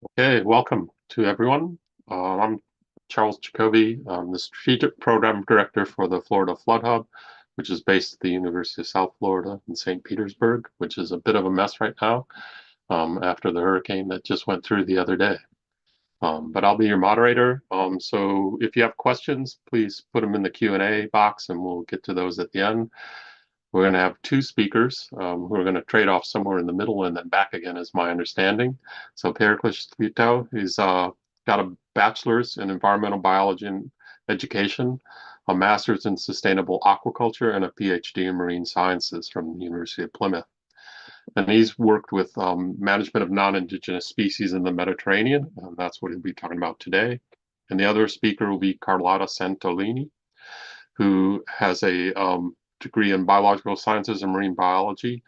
Okay, welcome to everyone. I'm Charles Jacoby. I'm the Strategic Program Director for the Florida Flood Hub, which is based at the University of South Florida in St. Petersburg, which is a bit of a mess right now after the hurricane that just went through the other day. But I'll be your moderator. So if you have questions, please put them in the Q&A box and we'll get to those at the end. We're going to have two speakers who are going to trade off somewhere in the middle and then back again, is my understanding. So Periklis Kleitou, he's got a bachelor's in environmental biology and education, a master's in sustainable aquaculture, and a PhD in marine sciences from the University of Plymouth. And he's worked with management of non-Indigenous species in the Mediterranean, and that's what he'll be talking about today. And the other speaker will be Carlotta Santolini, who has a degree in biological sciences and marine biology,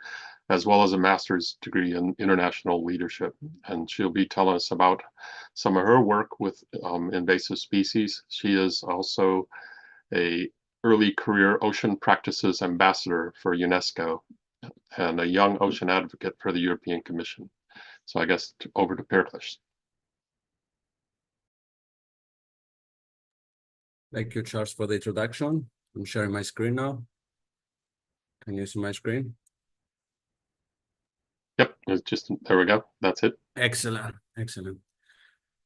as well as a master's degree in international leadership. And she'll be telling us about some of her work with invasive species. She is also an early career ocean practices ambassador for UNESCO and a young ocean advocate for the European Commission. So I guess over to Periklis. Thank you, Charles, for the introduction. I'm sharing my screen now. Can you see my screen? Yep, it's just, there we go. That's it. Excellent, excellent.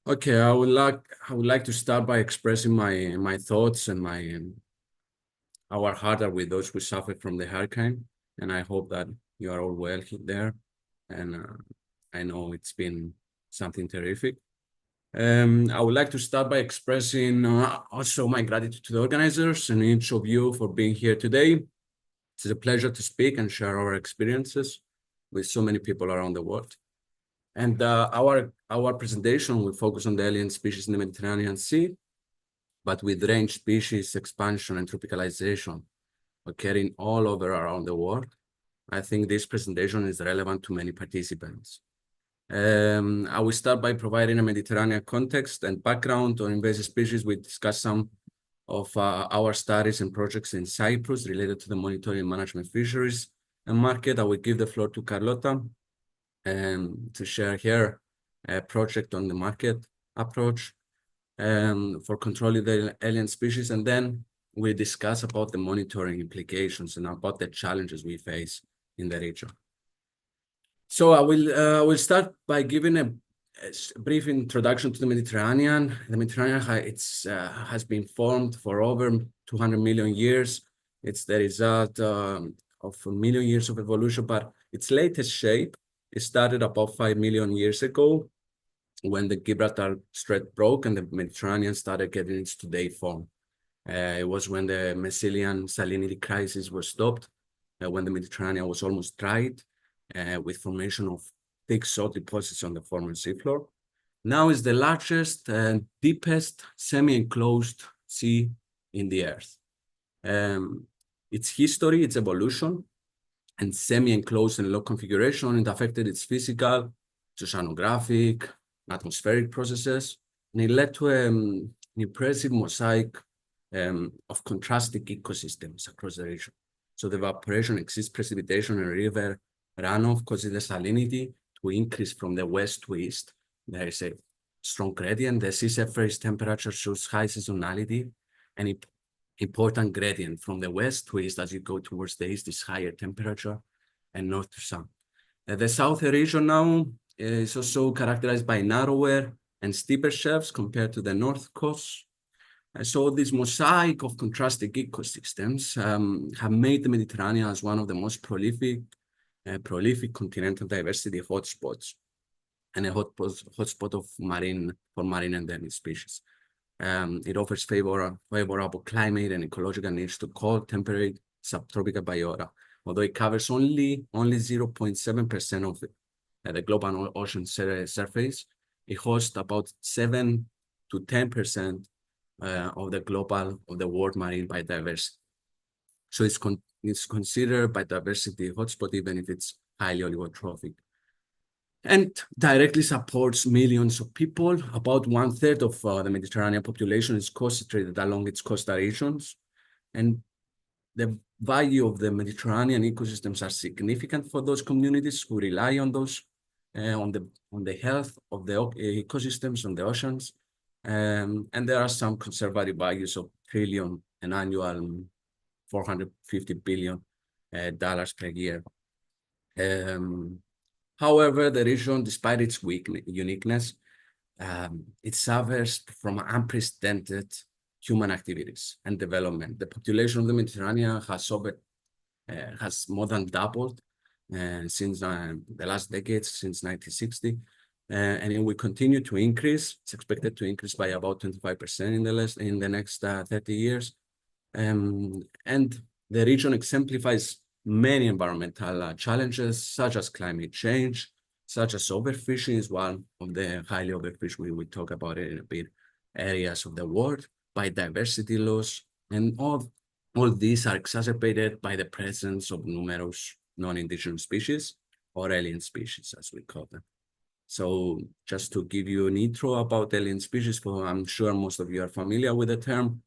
Okay, I would like to start by expressing my thoughts and our heart are with those who suffered from the hurricane, and I hope that you are all well there. And I know it's been something terrific. I would like to start by expressing also my gratitude to the organizers and each of you for being here today. It's a pleasure to speak and share our experiences with so many people around the world. And our presentation will focus on the alien species in the Mediterranean Sea, but with range species expansion and tropicalization occurring all over around the world. I think this presentation is relevant to many participants. I will start by providing a Mediterranean context and background on invasive species. We discuss some of our studies and projects in Cyprus related to the monitoring and management fisheries and market. I will give the floor to Carlotta to share her project on the market approach for controlling the alien species, and then we discuss about the monitoring implications and about the challenges we face in the region. So I will start by giving a brief introduction to the Mediterranean. The Mediterranean has been formed for over 200 million years. It's the result of a million years of evolution, but its latest shape, it started about 5 million years ago when the Gibraltar Strait broke and the Mediterranean started getting its today's form. It was when the Messinian salinity crisis was stopped, when the Mediterranean was almost dried, with formation of thick salt deposits on the former seafloor. Now is the largest and deepest semi-enclosed sea in the earth. Its history, its evolution, and semi-enclosed and low configuration, it affected its physical, oceanographic, atmospheric processes, and it led to an impressive mosaic of contrasting ecosystems across the region. So the evaporation exceeds precipitation and river runoff causes the salinity to increase from the west to east. There is a strong gradient. The sea surface temperature shows high seasonality, and important gradient from the west to east. As you go towards the east, is higher temperature, and north to south. The southern region now is also characterized by narrower and steeper shelves compared to the north coast. So this mosaic of contrasting ecosystems have made the Mediterranean as one of the most prolific continental diversity hotspots, and a hotspot for marine endemic species. It offers favorable climate and ecological needs to cold, temperate, subtropical biota. Although it covers only 0.7% of the global ocean surface, it hosts about 7 to 10% of the world marine biodiversity. So it's considered biodiversity hotspot even if it's highly oligotrophic, and directly supports millions of people. About 1/3 of the Mediterranean population is concentrated along its coastal regions, and the value of the Mediterranean ecosystems are significant for those communities who rely on those on the health of the ecosystems on the oceans. And there are some conservative values of trillion and annual $450 billion per year. However, the region, despite its uniqueness, it suffers from unprecedented human activities and development. The population of the Mediterranean has more than doubled since the last decades, since 1960. And it will continue to increase. It's expected to increase by about 25% in the next 30 years. And the region exemplifies many environmental challenges, such as climate change, such as overfishing is one of the highly overfished, we will talk about it in a bit, areas of the world, biodiversity loss, and all these are exacerbated by the presence of numerous non-indigenous species or alien species, as we call them. So just to give you an intro about alien species, I'm sure most of you are familiar with the term.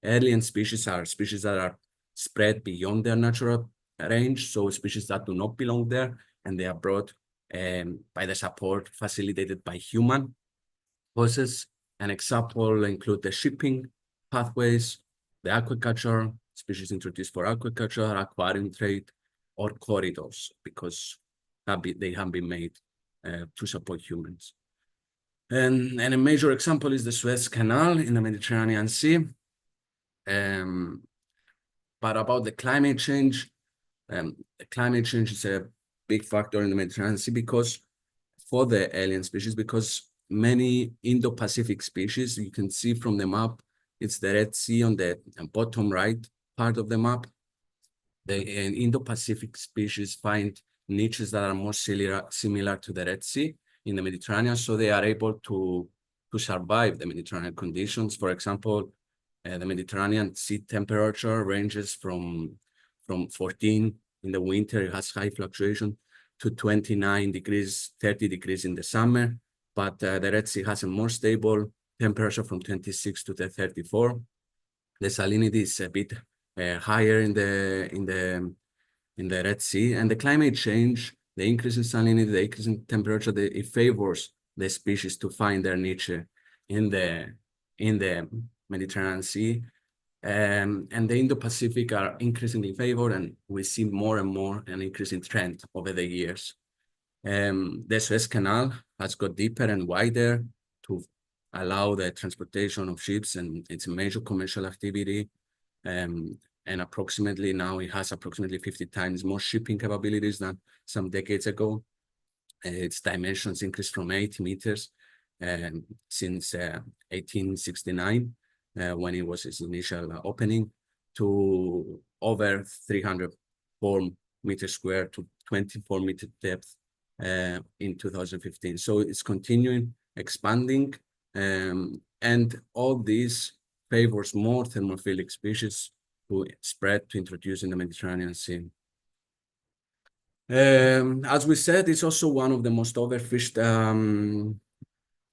Alien species are species that are spread beyond their natural range, so species that do not belong there, and they are brought by the support facilitated by human causes. An example include the shipping pathways, the aquaculture, species introduced for aquaculture, aquarium trade, or corridors, because they have been made to support humans. And a major example is the Suez Canal in the Mediterranean Sea. But about the climate change is a big factor in the Mediterranean Sea because for the alien species, because many Indo-Pacific species, you can see from the map, it's the Red Sea on the bottom right part of the map. The Indo-Pacific species find niches that are more similar to the Red Sea in the Mediterranean, so they are able to survive the Mediterranean conditions. For example, the Mediterranean sea temperature ranges from 14 in the winter, it has high fluctuation, to 29 degrees, 30 degrees in the summer. But the Red Sea has a more stable temperature from 26 to 34. The salinity is a bit higher in the Red Sea, and the climate change, the increase in salinity, the increase in temperature, it favors the species to find their niche in the Mediterranean Sea. And the Indo-Pacific are increasingly favored, and we see more and more an increasing trend over the years. The Suez Canal has got deeper and wider to allow the transportation of ships, and it's a major commercial activity. And approximately now it has approximately 50 times more shipping capabilities than some decades ago. Its dimensions increased from 8 meters since 1869, when it was its initial opening, to over 304 meters square to 24 meter depth in 2015. So it's continuing expanding, and all these favors more thermophilic species to spread, to introduce in the Mediterranean Sea. As we said, it's also one of the most overfished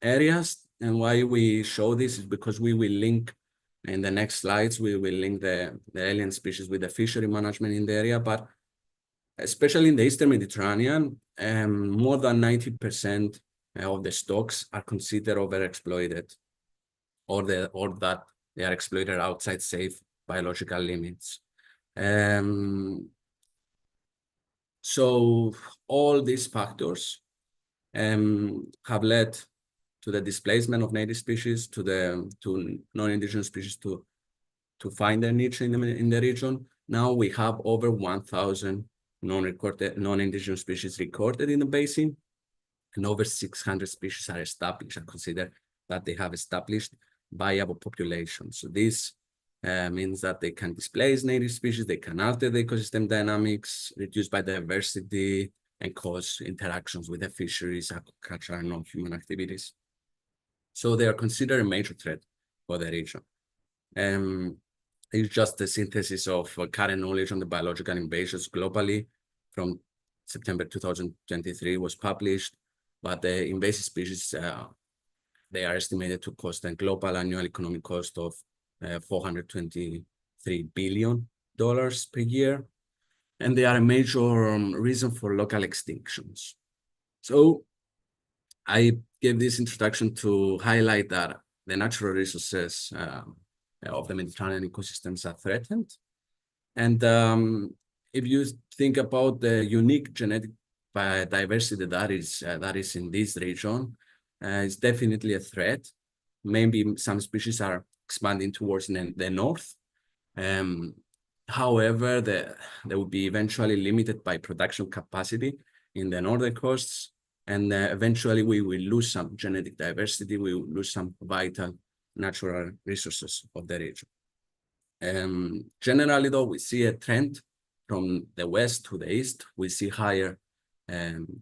areas. And why we show this is because we will link in the next slides, we will link the alien species with the fishery management in the area. But especially in the Eastern Mediterranean, more than 90% of the stocks are considered overexploited, or that they are exploited outside safe biological limits. So all these factors have led to the displacement of native species, to non-indigenous species to find their niche in the region. Now we have over 1,000 non-indigenous species recorded in the basin, and over 600 species are established and considered that they have established viable populations. So this means that they can displace native species, they can alter the ecosystem dynamics, reduce biodiversity, and cause interactions with the fisheries, aquaculture, and non-human activities. So they are considered a major threat for the region. It's just a synthesis of current knowledge on the biological invasions globally from September 2023 was published, but the invasive species, they are estimated to cost a global annual economic cost of $423 billion per year. And they are a major reason for local extinctions. So I gave this introduction to highlight that the natural resources of the Mediterranean ecosystems are threatened. And if you think about the unique genetic diversity that is in this region, it's definitely a threat. Maybe some species are expanding towards the north. However, they will be eventually limited by production capacity in the northern coasts, and eventually we will lose some genetic diversity. We will lose some vital natural resources of the region. Generally, though, we see a trend from the west to the east. We see higher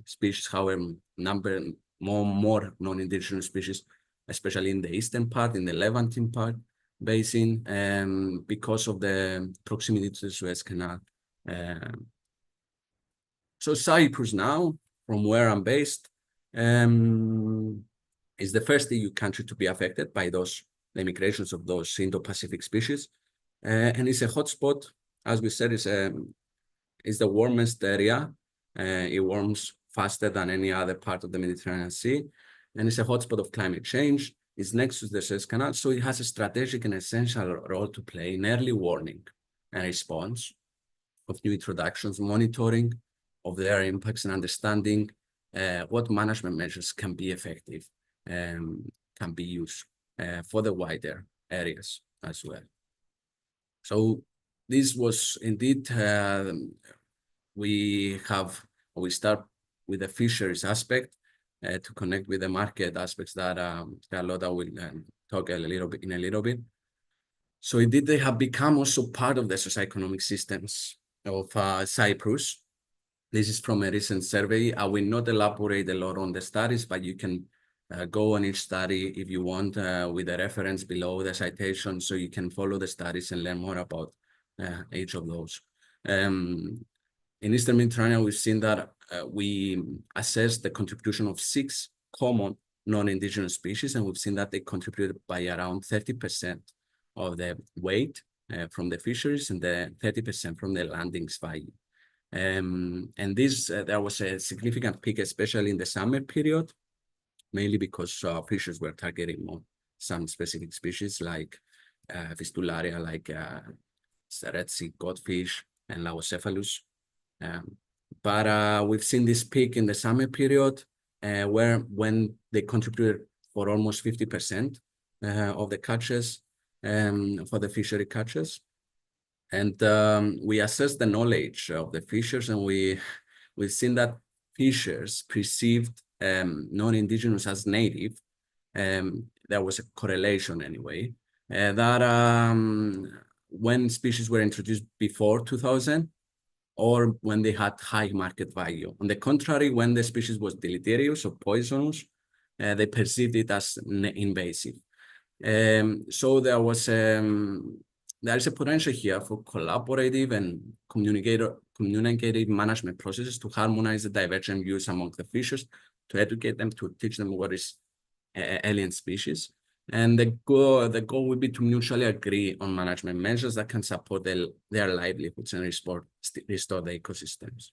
species, higher number, more non-indigenous species, especially in the eastern part, in the Levantine part basin, because of the proximity to the Suez Canal. So Cyprus now, from where I'm based, is the first EU country to be affected by the migrations of those Indo-Pacific species. And it's a hotspot, as we said, it's the warmest area. It warms faster than any other part of the Mediterranean Sea. And it's a hotspot of climate change. It's next to the Suez Canal, so it has a strategic and essential role to play in early warning and response of new introductions, monitoring of their impacts, and understanding what management measures can be effective and can be used for the wider areas as well. So this was indeed, we start with the fisheries aspect to connect with the market aspects that Carlotta will talk in a little bit. So indeed, they have become also part of the socioeconomic systems of Cyprus. This is from a recent survey. I will not elaborate a lot on the studies, but you can go on each study if you want with a reference below the citation, so you can follow the studies and learn more about each of those. In Eastern Mediterranean, we've seen that we assessed the contribution of 6 common non-indigenous species, and we've seen that they contributed by around 30% of the weight from the fisheries and the 30% from the landings value. And this, there was a significant peak, especially in the summer period, mainly because fishers were targeting more some specific species like Fistularia, like Red Sea codfish and Laocephalus. But we've seen this peak in the summer period when they contributed for almost 50% of the catches for the fishery catches. And we assessed the knowledge of the fishers, and we've seen that fishers perceived non-indigenous as native. There was a correlation anyway, that when species were introduced before 2000, or when they had high market value. On the contrary, when the species was deleterious or poisonous, they perceived it as invasive. So there is a potential here for collaborative and communicative management processes to harmonize the divergent views among the fishers, to educate them, to teach them what is alien species. And the goal would be to mutually agree on management measures that can support their livelihoods and restore the ecosystems.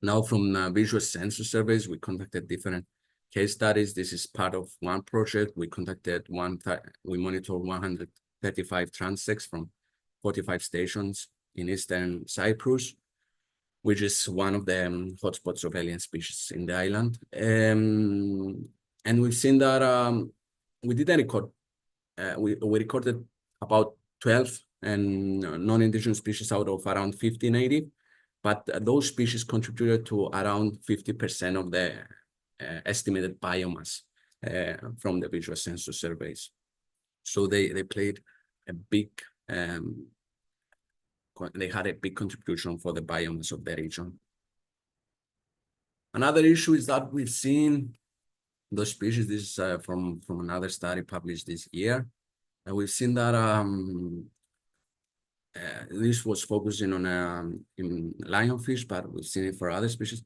Now, from visual sensor surveys, we conducted different case studies. This is part of one project. We monitored 135 transects from 45 stations in Eastern Cyprus, which is one of the hotspots of alien species in the island. And we've seen that we didn't record, we recorded about 12 non-indigenous species out of around 50 native, but those species contributed to around 50% of the estimated biomass from the visual sensor surveys. So they played a big, they had a big contribution for the biomass of the region. Another issue is that we've seen those species, this is from another study published this year, and we've seen that this was focusing on in lionfish, but we've seen it for other species,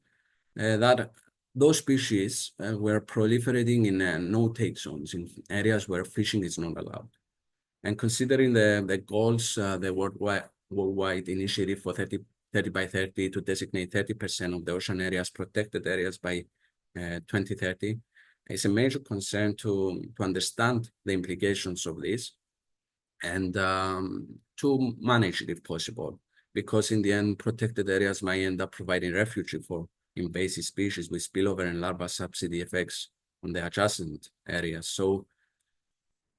that those species were proliferating in no-take zones, in areas where fishing is not allowed. And considering the goals, the worldwide initiative for 30 by 30 to designate 30% of the ocean areas protected areas by 2030, it's a major concern to understand the implications of this and to manage it if possible, because in the end, protected areas might end up providing refuge for invasive species with spillover and larval subsidy effects on the adjacent areas. So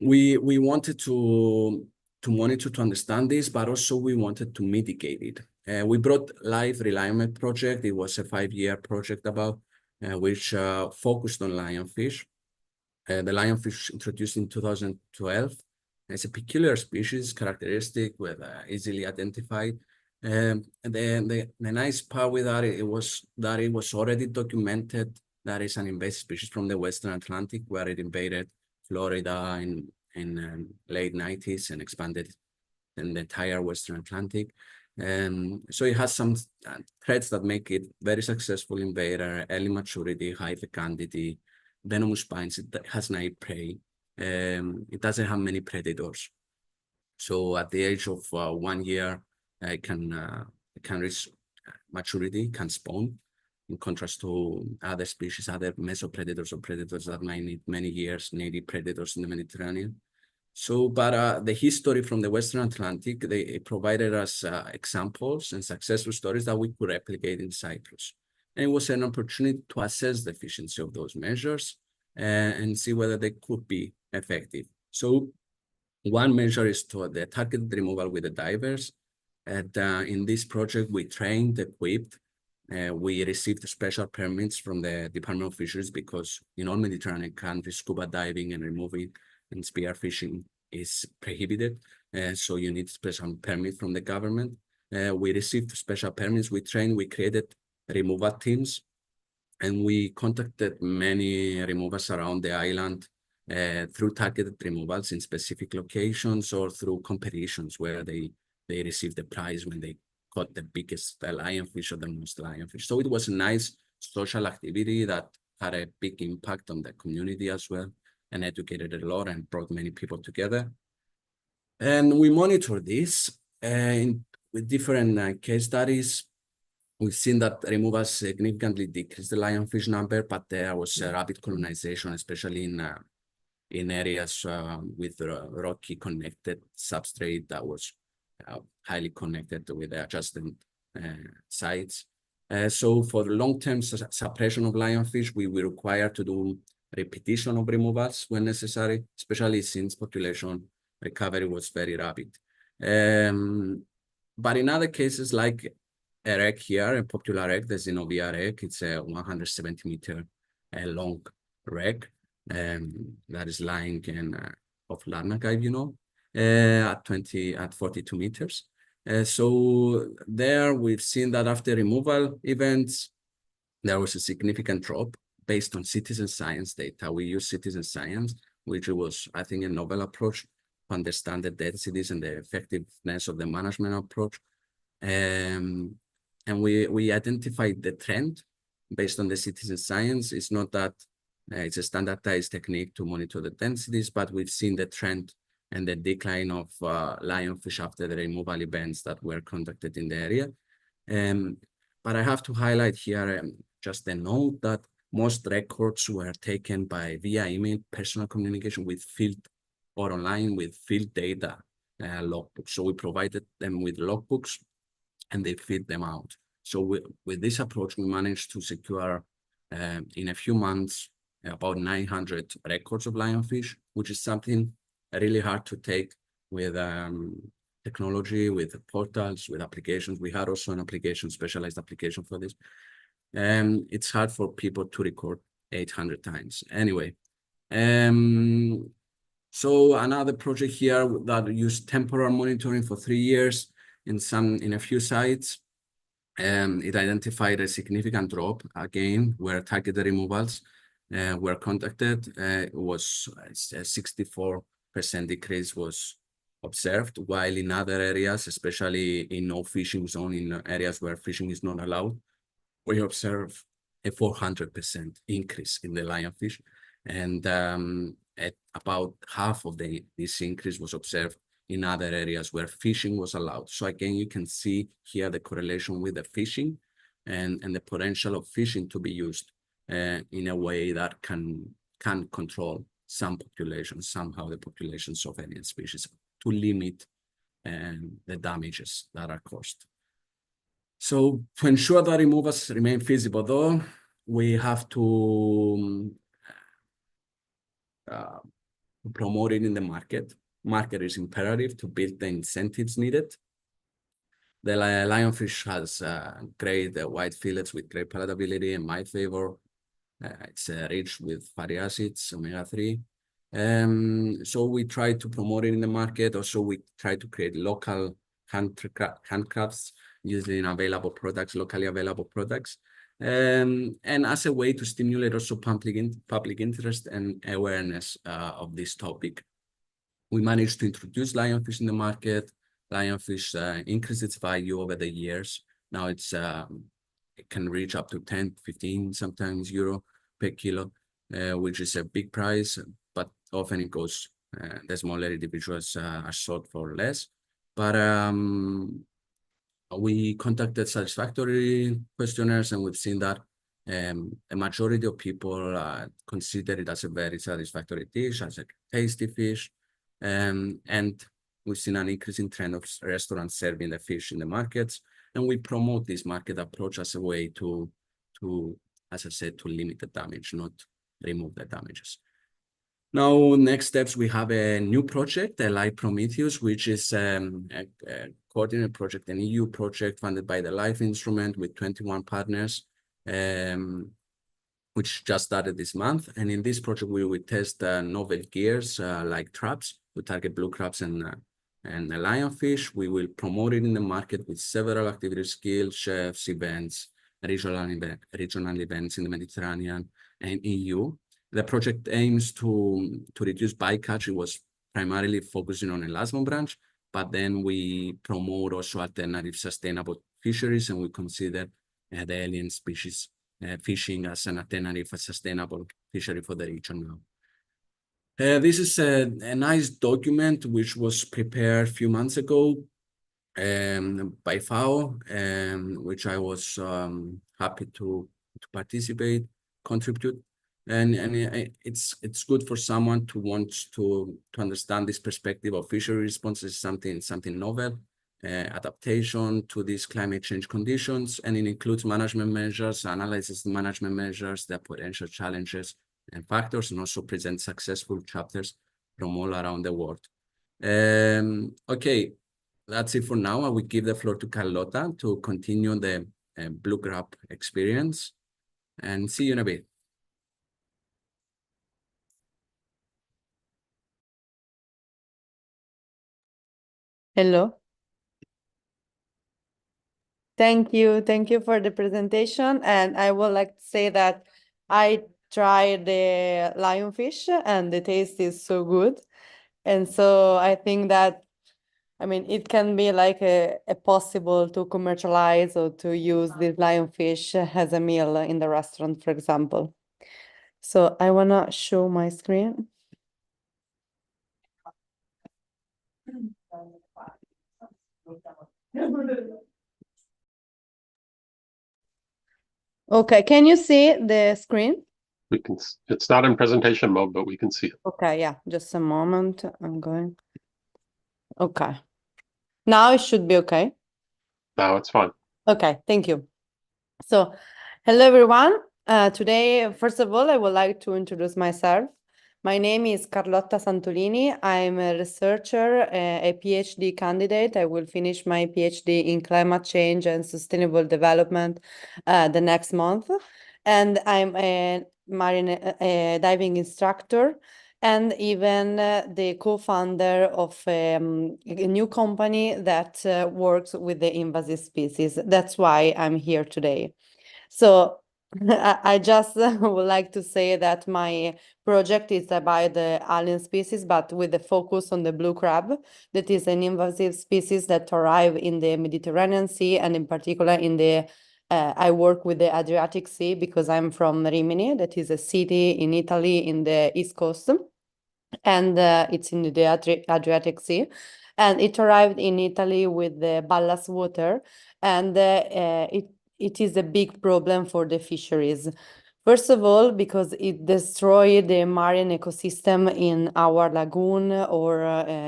we wanted to monitor to understand this, but also we wanted to mitigate it. We brought live realignment project. It was a 5-year project about which focused on lionfish. The lionfish introduced in 2012. It's a peculiar species characteristic with easily identified. And the nice part with that, it was already documented that it's an invasive species from the Western Atlantic, where it invaded Florida in late 90s and expanded in the entire Western Atlantic. So it has some traits that make it very successful invader, early maturity, high fecundity, venomous spines. It has naive prey. It doesn't have many predators. So at the age of 1 year, it can reach maturity, can spawn, in contrast to other species, other mesopredators or predators that might need many years, native predators in the Mediterranean. So, but the history from the Western Atlantic, they provided us examples and successful stories that we could replicate in Cyprus. And it was an opportunity to assess the efficiency of those measures and see whether they could be effective. So one measure is to the targeted removal with the divers. And in this project, we trained, equipped, we received special permits from the Department of Fisheries, because in all Mediterranean countries, scuba diving and removing and spearfishing is prohibited. So you need special permit from the government. We received special permits, we trained, we created removal teams, and we contacted many removers around the island through targeted removals in specific locations or through competitions where they received the prize when they caught the biggest lionfish or the most lionfish. So it was a nice social activity that had a big impact on the community as well, and educated a lot and brought many people together. And we monitor this with different case studies. We've seen that removals significantly decreased the lionfish number, but there was a rapid colonization, especially in areas with rocky connected substrate that was highly connected with the adjacent sites. So for the long-term suppression of lionfish, we were required to do repetition of removals when necessary, especially since population recovery was very rapid. But in other cases, like a wreck here, a popular wreck, the Xenovia wreck, it's a 170-meter long wreck that is lying in off Larnaca, you know, at 42 meters. So there we've seen that after removal events, there was a significant drop based on citizen science data. We use citizen science, which was, I think, a novel approach to understand the densities and the effectiveness of the management approach. And we identified the trend based on the citizen science. It's not that it's a standardized technique to monitor the densities, but we've seen the trend and the decline of lionfish after the removal events that were conducted in the area. But I have to highlight here just a note that most records were taken via email, personal communication with field or online with field data logbooks. So we provided them with logbooks and they filled them out. So with this approach, we managed to secure in a few months about 900 records of lionfish, which is something really hard to take with technology, with portals, with applications. We had also an application, specialized application for this. It's hard for people to record 800 times. Anyway, so another project here that used temporal monitoring for 3 years in a few sites. It identified a significant drop again where targeted removals were conducted. It was a 64% decrease was observed, while in other areas, especially in no fishing zone, in areas where fishing is not allowed, we observe a 400% increase in the lionfish, and at about half of this increase was observed in other areas where fishing was allowed. So again, you can see here the correlation with the fishing and the potential of fishing to be used in a way that can can control some populations, somehow the populations of alien species, to limit the damages that are caused. So to ensure that removals remain feasible, though, we have to promote it in the market. Market is imperative to build the incentives needed. The lionfish has great white fillets with great palatability in my favor. It's rich with fatty acids, omega-3. So we try to promote it in the market. Also, we try to create local handcrafts using available products, locally available products. And as a way to stimulate also public interest and awareness of this topic. We managed to introduce lionfish in the market. Lionfish increased its value over the years. Now it can reach up to 10, 15, sometimes euro per kilo, which is a big price, but often it goes, the smaller individuals are sold for less. But we conducted satisfactory questionnaires, and we've seen that a majority of people consider it as a very satisfactory dish, as a tasty fish. And we've seen an increasing trend of restaurants serving the fish in the markets. And we promote this market approach as a way to, as I said, to limit the damage, not remove the damages. Now, next steps, we have a new project, Life Prometheus, which is a coordinated project, an EU project funded by the LIFE instrument with 21 partners, which just started this month. And in this project, we will test novel gears like traps to target blue crabs and lionfish. We will promote it in the market with several activities, skills, chefs, events, regional events in the Mediterranean and EU. The project aims to reduce bycatch. It was primarily focusing on elasmon branch, but then we promote also alternative sustainable fisheries, and we consider the alien species fishing as an alternative, a sustainable fishery for the region now. This is a nice document which was prepared a few months ago by FAO, which I was happy to participate, contribute. And it's good for someone to want to understand this perspective of fishery response as something novel, adaptation to these climate change conditions, and it includes management measures, analyzes the management measures, their potential challenges and factors, and also presents successful chapters from all around the world. Okay, that's it for now. I will give the floor to Carlotta to continue the blue crab experience, and see you in a bit. Hello. Thank you for the presentation. And I would like to say that I tried the lionfish and the taste is so good. And so I think that, I mean, it can be like a possible to commercialize or to use this lionfish as a meal in the restaurant, for example. So I want to show my screen. Okay, can you see the screen? We can. It's not in presentation mode, but we can see it. Okay, yeah, just a moment. I'm going. Okay. Now it should be okay. Now it's fine. Okay, thank you. So, hello everyone. Today, first of all, I would like to introduce myself. My name is Carlotta Santolini. I'm a researcher, a PhD candidate. I will finish my PhD in climate change and sustainable development the next month. And I'm a marine diving instructor and even the co-founder of a new company that works with the invasive species. That's why I'm here today. So I just would like to say that my project is about the alien species, but with the focus on the blue crab, that is an invasive species that arrive in the Mediterranean Sea, and in particular in the I work with the Adriatic Sea because I'm from Rimini, that is a city in Italy in the East Coast, and it's in the Adriatic Sea. And it arrived in Italy with the ballast water, and it is a big problem for the fisheries. First of all, because it destroyed the marine ecosystem in our lagoon or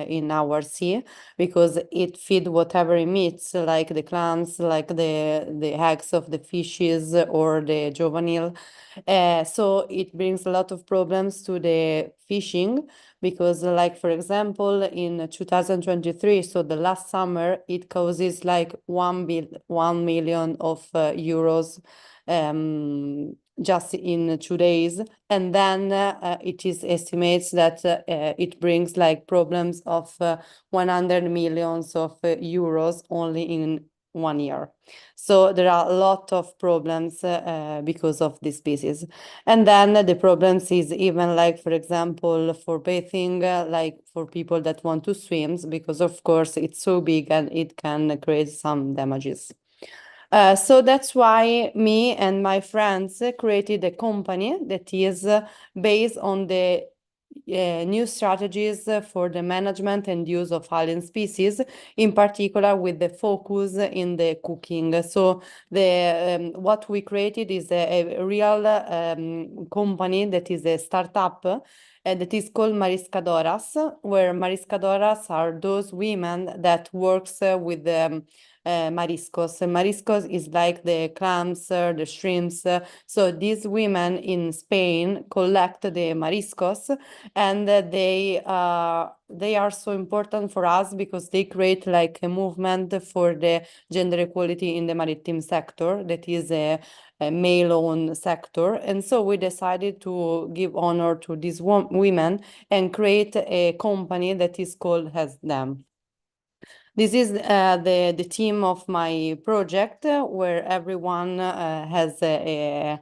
in our sea, because it feed whatever it meets, like the clams, like the eggs of the fishes or the juvenile. So it brings a lot of problems to the fishing, because like, for example, in 2023, so the last summer, it causes like 1 million of euros just in 2 days. And then it is estimates that it brings like problems of 100 millions of euros only in 1 year. So there are a lot of problems because of this species. And then the problems is even like, for example, for bathing, like for people that want to swim, because of course it's so big and it can create some damages. So that's why me and my friends created a company that is based on the new strategies for the management and use of alien species, in particular with the focus in the cooking. So the what we created is a real company that is a startup that is called Mariscadoras, where Mariscadoras are those women that works with mariscos. Mariscos is like the clams, the shrimps. So these women in Spain collect the mariscos, and they are so important for us because they create like a movement for the gender equality in the maritime sector that is a male-owned sector. And so we decided to give honor to these women and create a company that is called as them. This is the team of my project, where everyone has a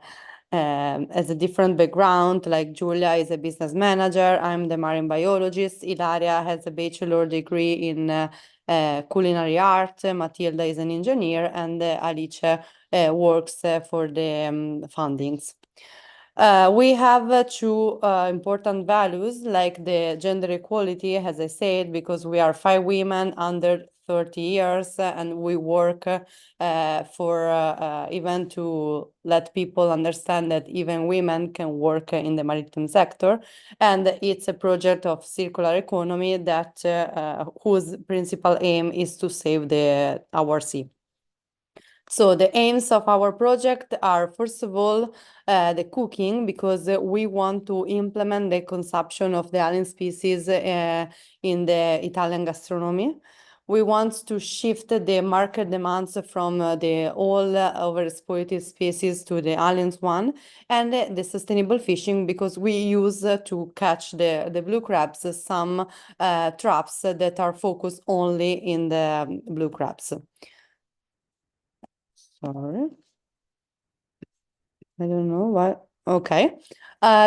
different background. Like Julia is a business manager, I'm the marine biologist, Ilaria has a bachelor degree in culinary art, Matilda is an engineer, and Alice works for the fundings. We have two important values, like the gender equality, as I said, because we are 5 women under 30 years, and we work for even to let people understand that even women can work in the maritime sector. And it's a project of circular economy that whose principal aim is to save our sea. So the aims of our project are, first of all, the cooking, because we want to implement the consumption of the alien species in the Italian gastronomy. We want to shift the market demands from the all overexploited species to the aliens one, and the sustainable fishing, because we use to catch the blue crabs some traps that are focused only in the blue crabs. Sorry. I don't know why. Okay.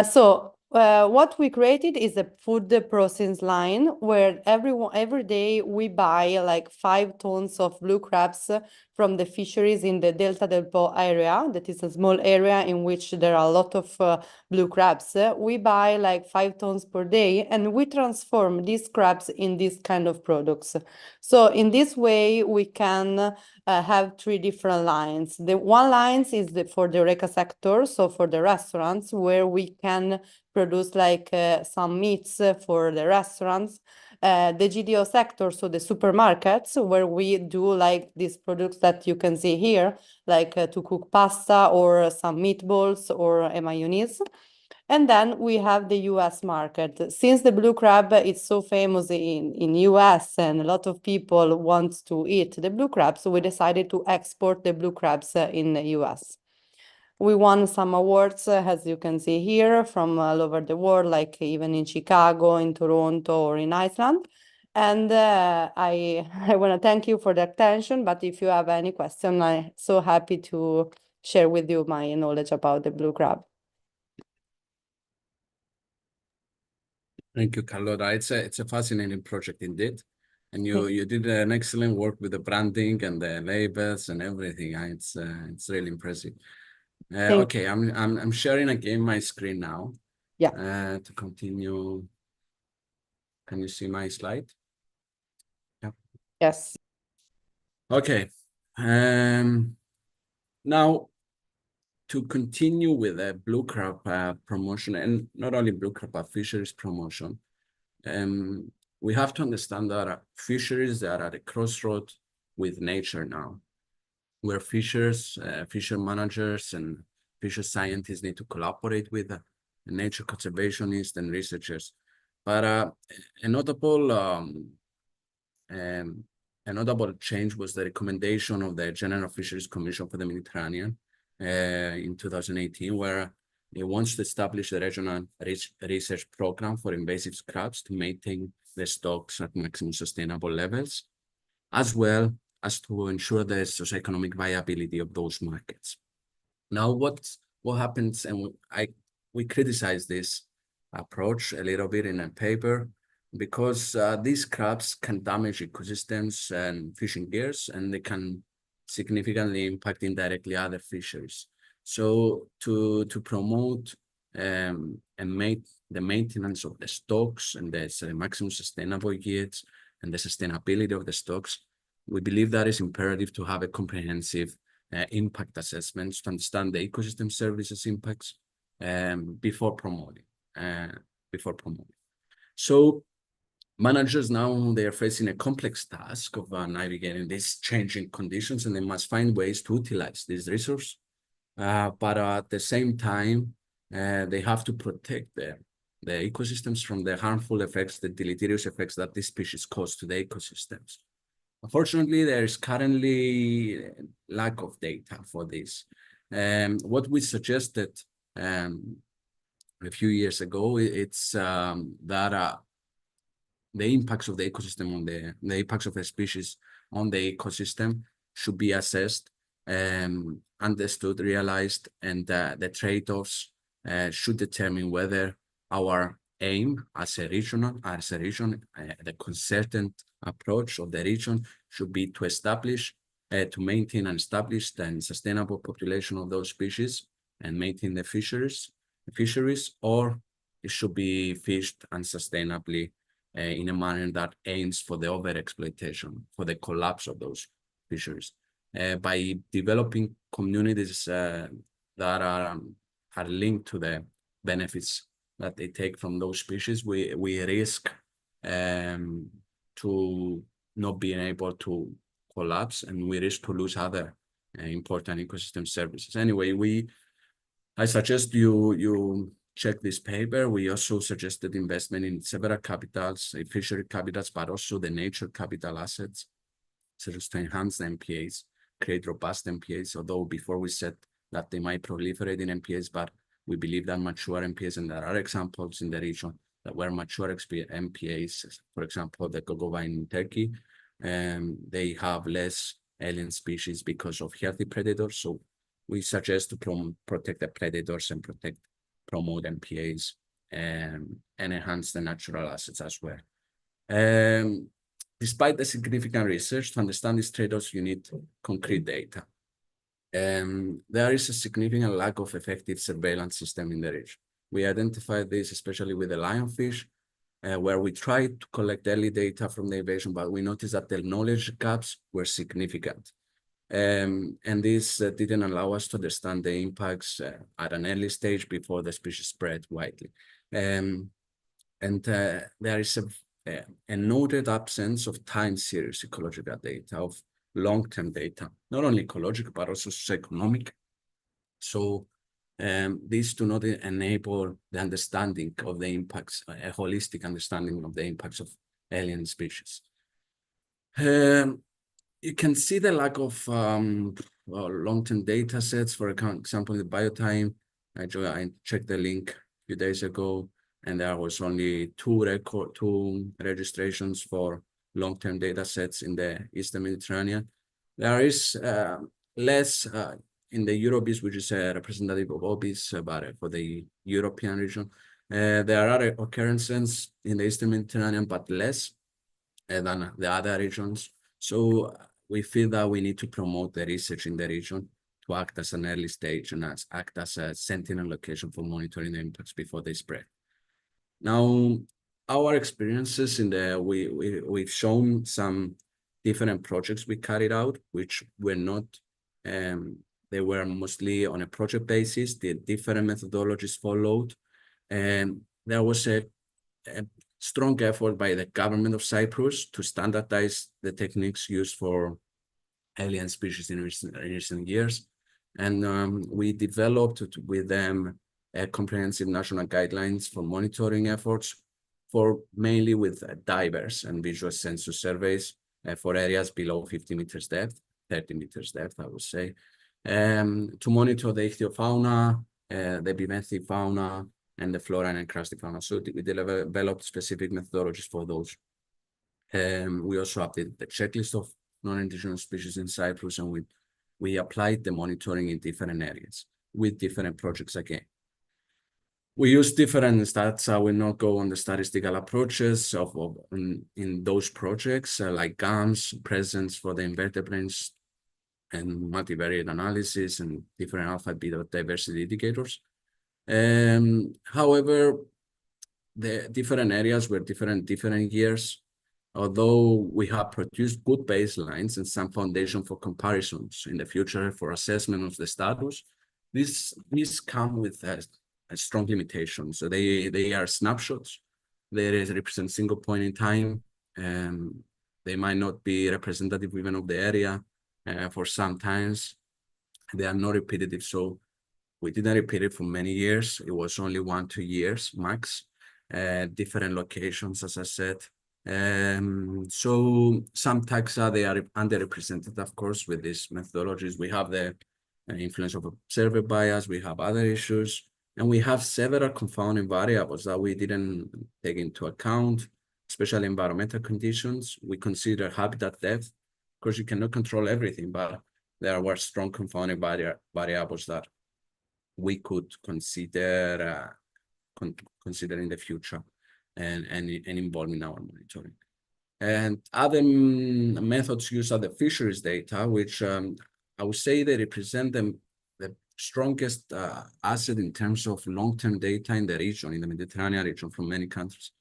So what we created is a food processing line where every day we buy like 5 tons of blue crabs from the fisheries in the Delta del Po area. That is a small area in which there are a lot of blue crabs. We buy like 5 tons per day, and we transform these crabs in this kind of products. So in this way, we can have 3 different lines. The one line is for the Horeca sector, so for the restaurants, where we can produce like some meats for the restaurants. The GDO sector, so the supermarkets, where we do like these products that you can see here, like to cook pasta or some meatballs or a mayonnaise. And then we have the US market. Since the blue crab is so famous in US and a lot of people want to eat the blue crab, so we decided to export the blue crabs in the US. We won some awards, as you can see here, from all over the world, like even in Chicago, in Toronto, or in Iceland. And I want to thank you for the attention, but if you have any question, I'm so happy to share with you my knowledge about the blue crab. Thank you, Carlota. It's a fascinating project indeed. And you did an excellent work with the branding and the labels and everything. It's really impressive. Okay, I'm sharing again my screen now. Yeah. To continue. Can you see my slide? Yeah. Yes. Okay. Now, to continue with the blue crab promotion, and not only blue crab, but fisheries promotion, we have to understand that fisheries are at a crossroad with nature now, where fishers, fisher managers, and fisher scientists need to collaborate with nature conservationists and researchers. But a notable change was the recommendation of the General Fisheries Commission for the Mediterranean in 2018, where it wants to establish a regional research program for invasive crabs to maintain the stocks at maximum sustainable levels, as well as to ensure the socioeconomic viability of those markets. Now, what happens, and we criticize this approach a little bit in a paper, because these crabs can damage ecosystems and fishing gears, and they can significantly impact indirectly other fisheries. So to promote and make the maintenance of the stocks and the maximum sustainable yields and the sustainability of the stocks, we believe that it's imperative to have a comprehensive impact assessments to understand the ecosystem services impacts before promoting. So managers now, they are facing a complex task of navigating these changing conditions, and they must find ways to utilize this resource. But at the same time, they have to protect the ecosystems from the harmful effects, the deleterious effects that these species cause to the ecosystems. Unfortunately, there is currently lack of data for this. What we suggested a few years ago, it's that the impacts of the ecosystem on the impacts of a species on the ecosystem should be assessed, understood, realized, and the trade-offs should determine whether our aim as a region, the concerted approach of the region should be to establish, to maintain and establish the sustainable population of those species and maintain the fisheries, or it should be fished unsustainably in a manner that aims for the overexploitation, for the collapse of those fisheries. By developing communities that are linked to the benefits that they take from those species, we risk to not being able to collapse, and we risk to lose other important ecosystem services. Anyway, I suggest you check this paper. We also suggested investment in several capitals, fishery capitals, but also the nature capital assets, such as to enhance the MPAs, create robust MPAs, although before we said that they might proliferate in MPAs, but we believe that mature MPAs, and there are examples in the region that were mature MPAs, for example, the cocoa vine in Turkey, they have less alien species because of healthy predators. So we suggest to protect the predators and promote MPAs and enhance the natural assets as well. Despite the significant research, to understand these trade-offs, you need concrete data. There is a significant lack of effective surveillance system in the region. We identified this especially with the lionfish, where we tried to collect early data from the invasion, but we noticed that the knowledge gaps were significant. And this didn't allow us to understand the impacts at an early stage before the species spread widely. And there is a noted absence of time series ecological data, of long-term data, not only ecological, but also socioeconomic. So these do not enable the understanding of the impacts, a holistic understanding of the impacts of alien species. You can see the lack of long-term data sets. For example, the biotime, I checked the link a few days ago, and there was only two registrations for long-term data sets in the Eastern Mediterranean. There is less in the Eurobis, which is a representative of OBIS, but for the European region. There are occurrences in the Eastern Mediterranean, but less than the other regions. So we feel that we need to promote the research in the region to act as an early stage and act as a sentinel location for monitoring the impacts before they spread. Now, our experiences in we've shown some different projects we carried out, which were not they were mostly on a project basis. The different methodologies followed, and there was a strong effort by the government of Cyprus to standardize the techniques used for alien species in recent years. And we developed with them a comprehensive national guidelines for monitoring efforts, for mainly with divers and visual sensor surveys for areas below 50 meters depth, 30 meters depth, I would say, to monitor the ichthyofauna, the benthic fauna, and the flora and encrusted fauna. So we developed specific methodologies for those. We also updated the checklist of non-indigenous species in Cyprus, and we applied the monitoring in different areas with different projects again. We use different stats. I will not go on the statistical approaches in those projects, like GAMS, presence for the invertebrates, and multivariate analysis, and different alpha beta diversity indicators. However, the different areas were different years. Although we have produced good baselines and some foundation for comparisons in the future for assessment of the status, these come with a strong limitation. So they are snapshots. They represent single point in time, and they might not be representative even of the area. For some times, they are not repetitive. So we didn't repeat it for many years. It was only 1-2 years max. Different locations, as I said. So some taxa, they are underrepresented, of course, with these methodologies. We have the influence of observer bias, we have other issues, and we have several confounding variables that we didn't take into account, especially environmental conditions. We consider habitat depth. Of course, you cannot control everything, but there were strong confounding variables that we could consider in the future and involve in our monitoring. And other methods used are the fisheries data, which I would say they represent the strongest asset in terms of long-term data in the region, in the Mediterranean region, from many countries.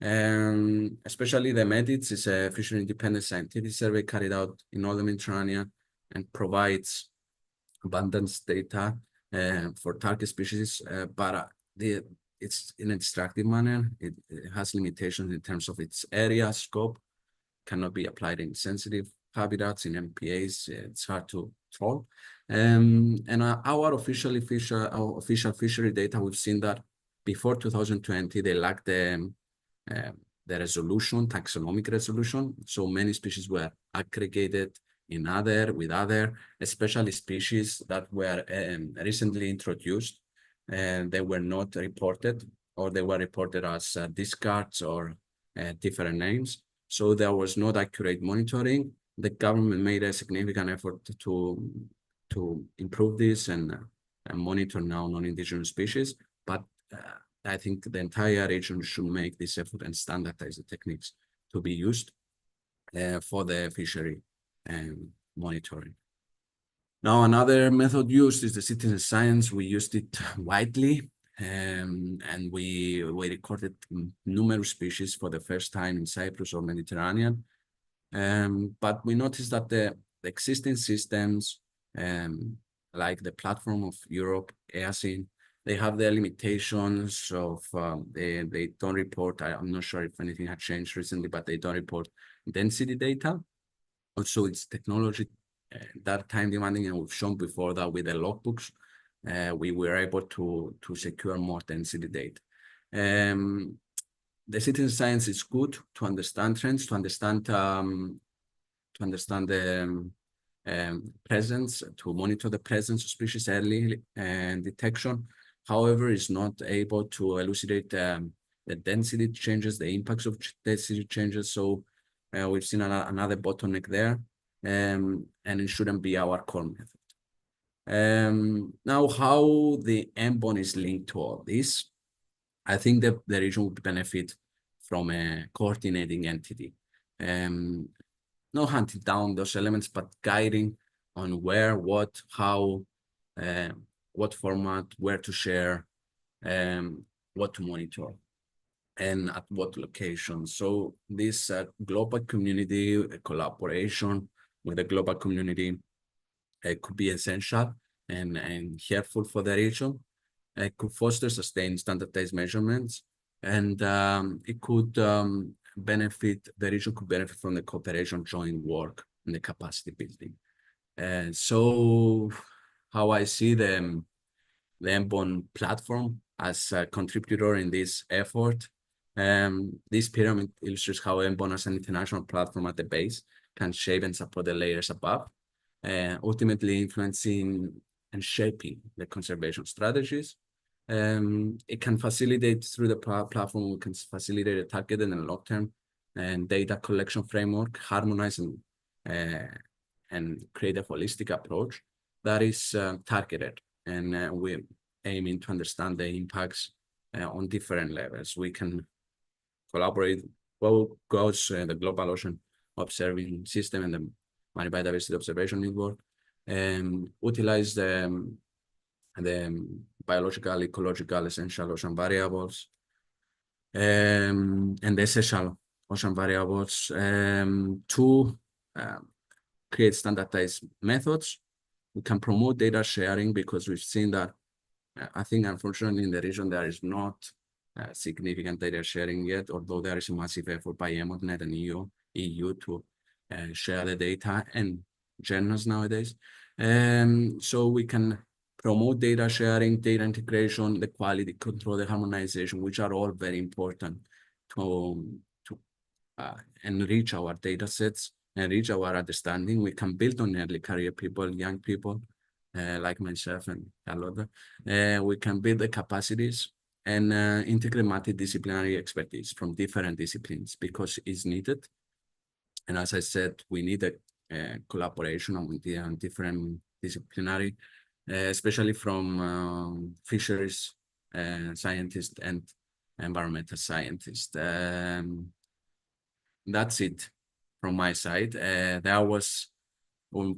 And especially the MEDITS is a fishery independent scientific survey carried out in all the Mediterranean and provides abundance data for target species, but it's in a destructive manner. It has limitations in terms of its area, scope, cannot be applied in sensitive habitats, in MPAs, it's hard to troll. And our official fishery data, we've seen that before 2020, they lacked the resolution, taxonomic resolution. So many species were aggregated with other, especially species that were recently introduced, and they were not reported, or they were reported as discards or different names. So there was not accurate monitoring. The government made a significant effort to improve this and monitor now non-indigenous species. But I think the entire region should make this effort and standardize the techniques to be used for the fishery monitoring. Now, another method used is the citizen science. We used it widely, and we recorded numerous species for the first time in Cyprus or Mediterranean. But we noticed that the existing systems, like the platform of Europe, EASIN, they have their limitations of, they don't report, I'm not sure if anything had changed recently, but they don't report density data. Also, it's technology that time demanding, and we've shown before that with the logbooks, we were able to secure more density data. The citizen science is good to understand trends, to understand the presence, to monitor the presence of species early and detection. However, it's not able to elucidate the density changes, the impacts of density changes. So we've seen another bottleneck there, and it shouldn't be our core method. Now, how the MBON is linked to all this, I think that the region would benefit from a coordinating entity. Not hunting down those elements, but guiding on where, what, how, what format, where to share, what to monitor, and at what location. So this global community, collaboration with the global community, could be essential and helpful for the region. It could foster sustained standardized measurements, and it could benefit, the region could benefit from the cooperation, joint work, and the capacity building. And so how I see the MBON platform as a contributor in this effort. This pyramid illustrates how MBON as an international platform at the base can shape and support the layers above, ultimately influencing and shaping the conservation strategies. It can facilitate through the platform, we can facilitate a targeted and long-term and data collection framework, harmonize and create a holistic approach that is targeted. And we're aiming to understand the impacts on different levels. We can collaborate both across the Global Ocean Observing System and the Marine Biodiversity Observation Network, and utilize the biological, ecological, essential ocean variables, and the essential ocean variables to create standardized methods. We can promote data sharing because we've seen that, I think, unfortunately, in the region, there is not significant data sharing yet, although there is a massive effort by MBON and EU to share the data and journals nowadays. So we can promote data sharing, data integration, the quality control, the harmonization, which are all very important to enrich our data sets, enrich our understanding. We can build on early career people, young people, like myself and Carlota. We can build the capacities and integrate multidisciplinary expertise from different disciplines because it's needed. And as I said, we need a collaboration with the different disciplinary, especially from fisheries scientists and environmental scientists. That's it from my side. There was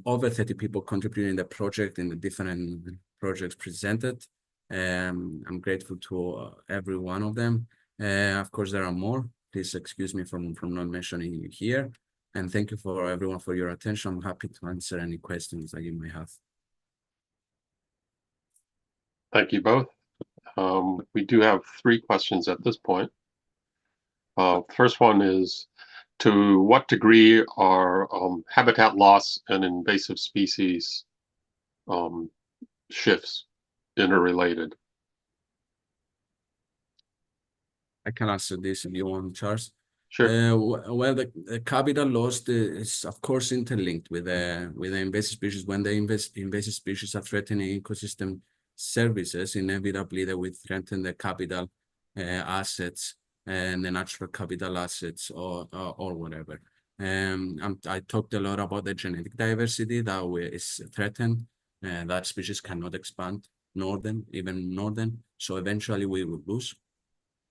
over 30 people contributing the project in the different projects presented. I'm grateful to every one of them. Of course, there are more. Please excuse me from not mentioning you here. And thank you for everyone for your attention. I'm happy to answer any questions that you may have. Thank you both. We do have 3 questions at this point. First one is, to what degree are habitat loss and invasive species shifts interrelated? I can answer this if you want, Charles. Sure. Well, the habitat loss is of course interlinked with the invasive species. When the invasive species are threatening ecosystem services, inevitably they will threaten the capital assets and the natural capital assets or whatever. I talked a lot about the genetic diversity that is threatened. That species cannot expand even northern. So eventually we will lose.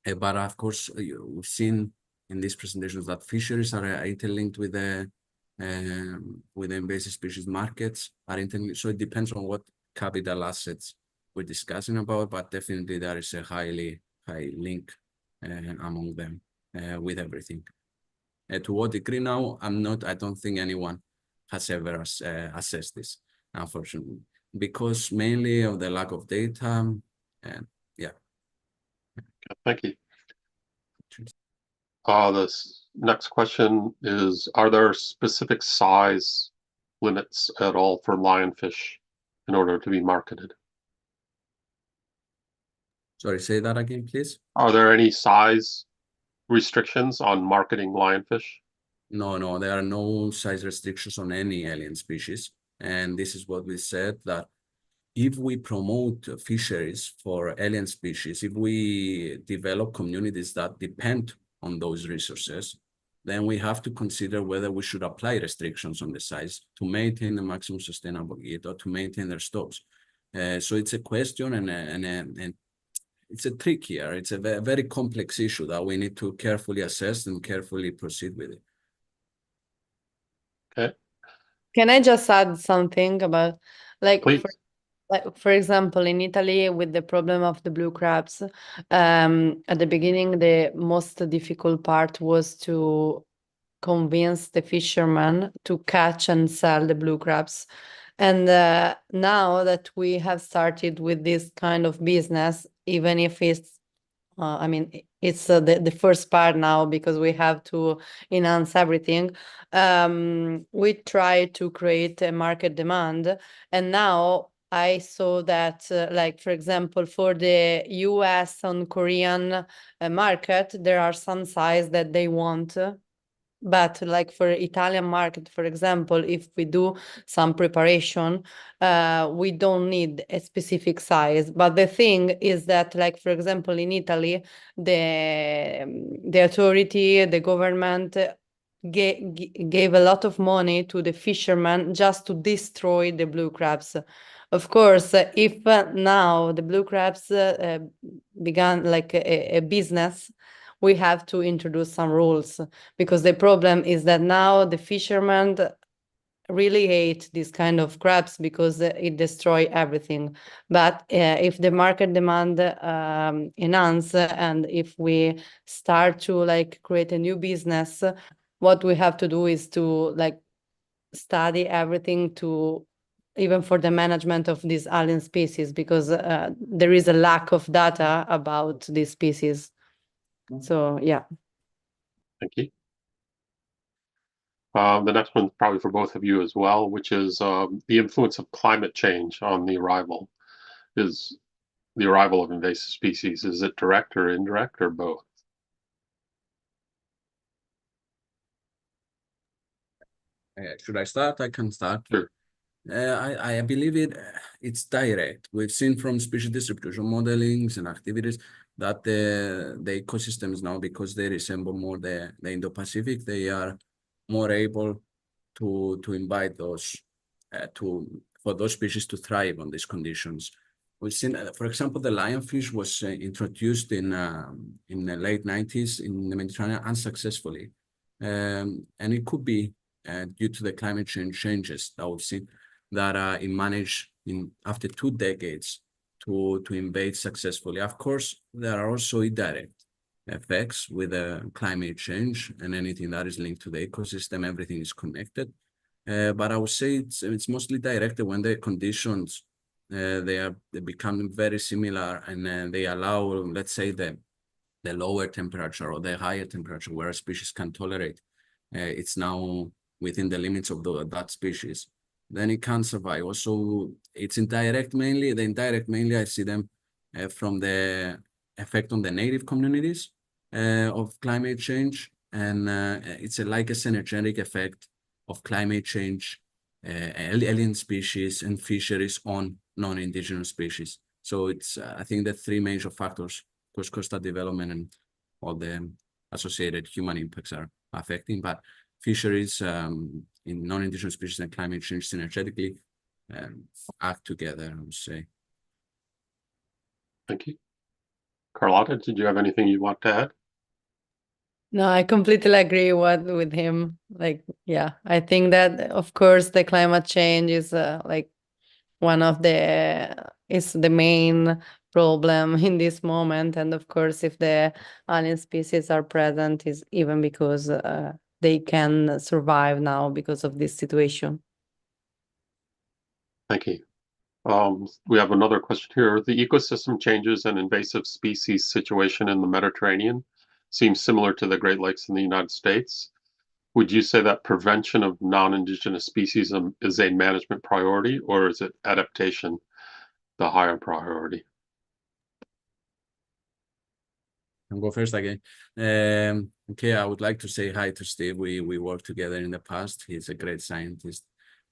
But of course, we've seen in these presentations that fisheries are interlinked with the invasive species markets are interlinked. So it depends on what capital assets we're discussing about, but definitely there is a high link among them with everything. To what degree now, I don't think anyone has ever assessed this, unfortunately, because mainly of the lack of data. And yeah. Thank you. This next question is, are there specific size limits at all for lionfish in order to be marketed? Sorry, say that again, please. Are there any size restrictions on marketing lionfish? No, there are no size restrictions on any alien species. And this is what we said, that if we promote fisheries for alien species, if we develop communities that depend on those resources, then we have to consider whether we should apply restrictions on the size to maintain the maximum sustainable yield or to maintain their stocks. So it's a question and it's a trick here. It's a very complex issue that we need to carefully assess and carefully proceed with it. Okay. Can I just add something about, like, Please. for example, in Italy, with the problem of the blue crabs, at the beginning, the most difficult part was to convince the fishermen to catch and sell the blue crabs. And now that we have started with this kind of business, even if it's, I mean, it's the first part now because we have to enhance everything. We try to create a market demand. And now I saw that, like, for example, for the US and Korean market, there are some size that they want. But like for Italian market, for example, if we do some preparation, we don't need a specific size. But the thing is that, like, for example, in Italy, the authority, the government gave a lot of money to the fishermen just to destroy the blue crabs. Of course, if now the blue crabs began like a business, we have to introduce some rules, because the problem is that now the fishermen really hate this kind of crabs because it destroys everything. But if the market demand enhance, and if we start to like create a new business, what we have to do is to like study everything, to even for the management of these alien species, because there is a lack of data about these species. So yeah. Thank you. The next one's probably for both of you as well, which is the influence of climate change on the arrival. Is the arrival of invasive species, is it direct or indirect or both? Should I start? I can start. Sure. I believe it's direct. We've seen from species distribution modelings and activities that the ecosystems now, because they resemble more the Indo-Pacific, they are more able to invite those for those species to thrive on these conditions. We've seen, for example, the lionfish was introduced in the late 90s in the Mediterranean unsuccessfully, and it could be due to the climate change changes that we've seen, that it managed after 2 decades to invade successfully. Of course, there are also indirect effects with climate change and anything that is linked to the ecosystem. Everything is connected, but I would say it's mostly directed when the conditions they become very similar, and they allow, let's say, the lower temperature or the higher temperature where a species can tolerate. It's now within the limits of that species, then it can survive. Also, it's indirect mainly. The indirect mainly, I see them from the effect on the native communities of climate change, and it's like a synergetic effect of climate change, alien species and fisheries on non-indigenous species. So it's I think the 3 major factors, coastal development and all the associated human impacts are affecting, but fisheries in non-indigenous species and climate change synergetically act together, I would say. Thank you. Carlotta, did you have anything you want to add? No, I completely agree with him. Like, yeah, I think that of course the climate change is like one of is the main problem in this moment, and of course if the alien species are present, is even because they can survive now because of this situation. Thank you. We have another question here. The ecosystem changes and invasive species situation in the Mediterranean seems similar to the Great Lakes in the United States. Would you say that prevention of non-indigenous species is a management priority, or is it adaptation the higher priority? I'll go first again. Okay, I would like to say hi to Steve. We worked together in the past. He's a great scientist,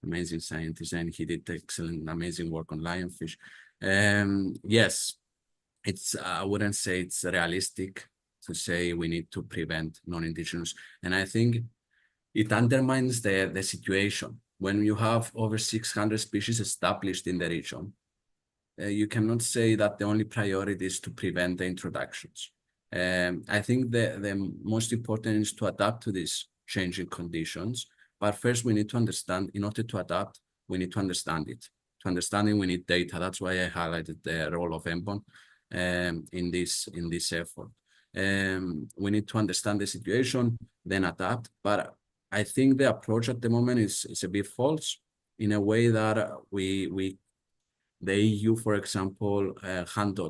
amazing scientist, and he did excellent, amazing work on lionfish. Yes, I wouldn't say it's realistic to say we need to prevent non-indigenous, and I think it undermines the situation. When you have over 600 species established in the region, you cannot say that the only priority is to prevent the introductions. I think the most important is to adapt to these changing conditions. But first, we need to understand. In order to adapt, we need to understand it. To understand it, we need data. That's why I highlighted the role of MBON in this effort. We need to understand the situation, then adapt. But I think the approach at the moment is a bit false. in a way that the EU, for example,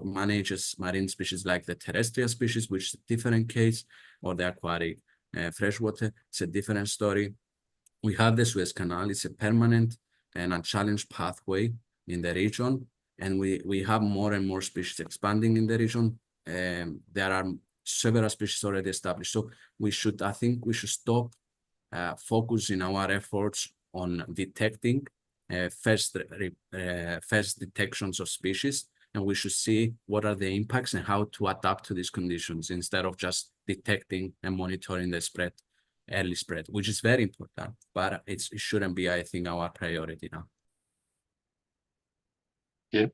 manages marine species like the terrestrial species, which is a different case, or the aquatic freshwater. It's a different story. We have the Suez Canal. It's a permanent and unchallenged pathway in the region, and we have more and more species expanding in the region. There are several species already established. So I think we should stop focusing our efforts on detecting first detections of species, and we should see what are the impacts and how to adapt to these conditions instead of just detecting and monitoring the spread, early spread, which is very important, but it shouldn't be, I think, our priority now. Yeah.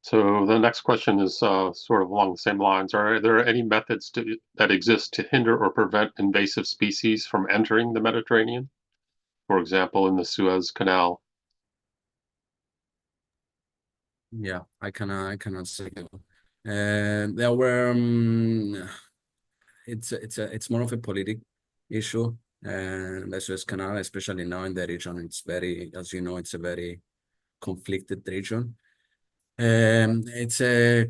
So the next question is sort of along the same lines. Are there any methods that exist to hinder or prevent invasive species from entering the Mediterranean? For example, in the Suez Canal. Yeah, I cannot say. There were it's more of a political issue. The Suez Canal, especially now in the region, it's very, as you know, it's a very conflicted region. It's a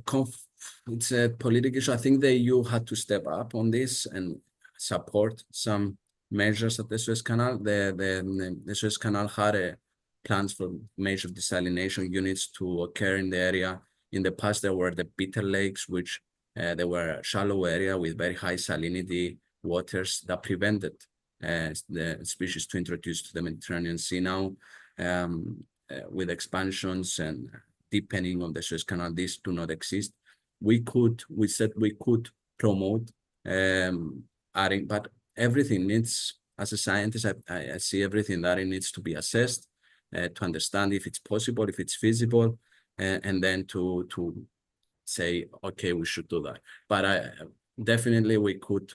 political issue. I think the EU had to step up on this and support some measures at the Suez Canal. The Suez Canal had plans for major desalination units to occur in the area. In the past, there were the bitter lakes, which they were a shallow area with very high salinity waters that prevented the species to introduce to the Mediterranean Sea. Now, with expansions and deepening of the Suez Canal, these do not exist. We said we could promote adding, but everything needs, as a scientist, I see everything that it needs to be assessed to understand if it's possible, if it's feasible, and then to say, okay, we should do that. But definitely we could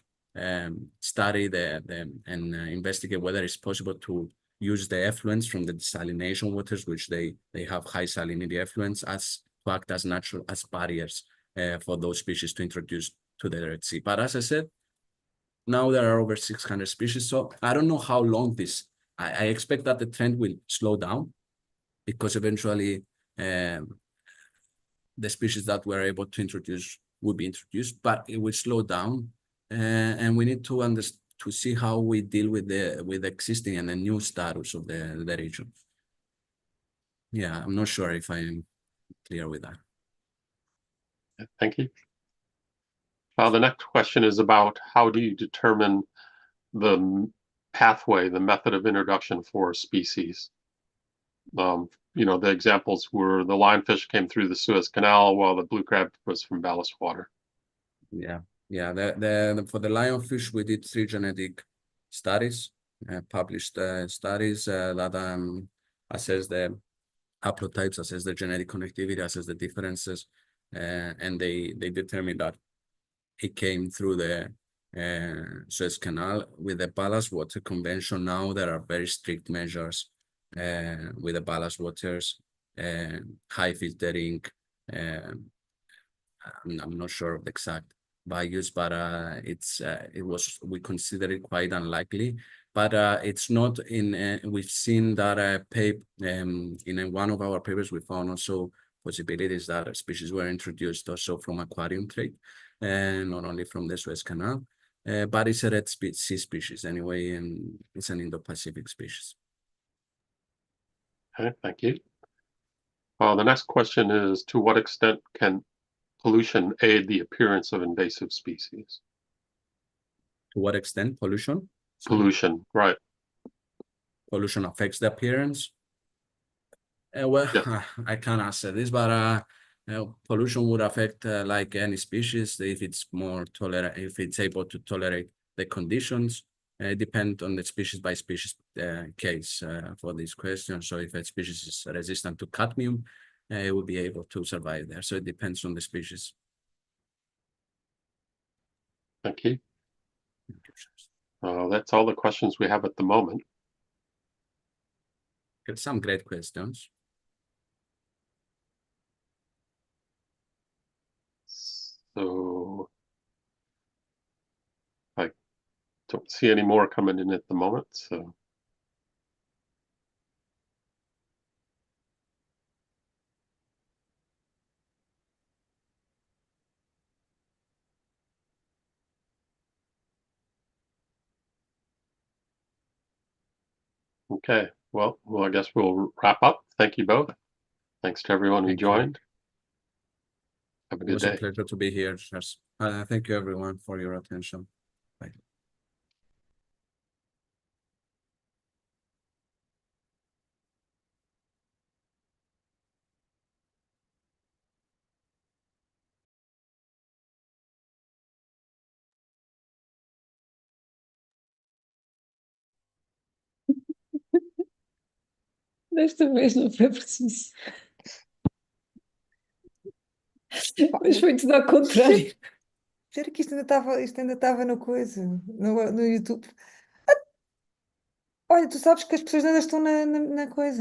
study and investigate whether it's possible to use the effluents from the desalination waters, which they have high salinity effluents, to act as natural barriers for those species to introduce to the Red Sea. But as I said, now there are over 600 species. So I don't know how long this, I expect that the trend will slow down because eventually the species that we're able to introduce will be introduced, but it will slow down. And we need to see how we deal with the existing and the new status of the region. Yeah, I'm not sure if I'm clear with that. Thank you. The next question is about how do you determine the pathway, the method of introduction for species? The examples were the lionfish came through the Suez Canal while the blue crab was from ballast water. Yeah. For the lionfish, we did 3 genetic studies, published studies that assess the haplotypes, assess the genetic connectivity, assess the differences, and they determined that it came through the Suez Canal. With the ballast water convention now, there are very strict measures with the ballast waters, high filtering. I'm not sure of the exact values, but we consider it quite unlikely. But it's not in. We've seen that in one of our papers, we found also possibilities that species were introduced also from aquarium trade, not only from the Suez Canal. But it's a red sea species anyway, and it's an Indo-Pacific species. Okay, thank you. The next question is, to what extent can pollution aid the appearance of invasive species? To what extent pollution? Pollution, right. Pollution affects the appearance? Well, yeah. I can't answer this, but pollution would affect like any species if it's more tolerant, if it's able to tolerate the conditions. Depend on the species by species case for this question. So if a species is resistant to cadmium, it will be able to survive there. So it depends on the species. Thank you. That's all the questions we have at the moment. Some great questions. So I don't see any more coming in at the moment. So Okay, well, I guess we'll wrap up. Thank you both. Thanks to everyone who Thank you. joined. Have a It good was a day. pleasure to be here. Thank you everyone for your attention. Bye. Desta vez não foi preciso. Mas foi tudo ao contrário. Sério que isto ainda estava no coisa, no YouTube. Olha, tu sabes que as pessoas ainda estão na coisa.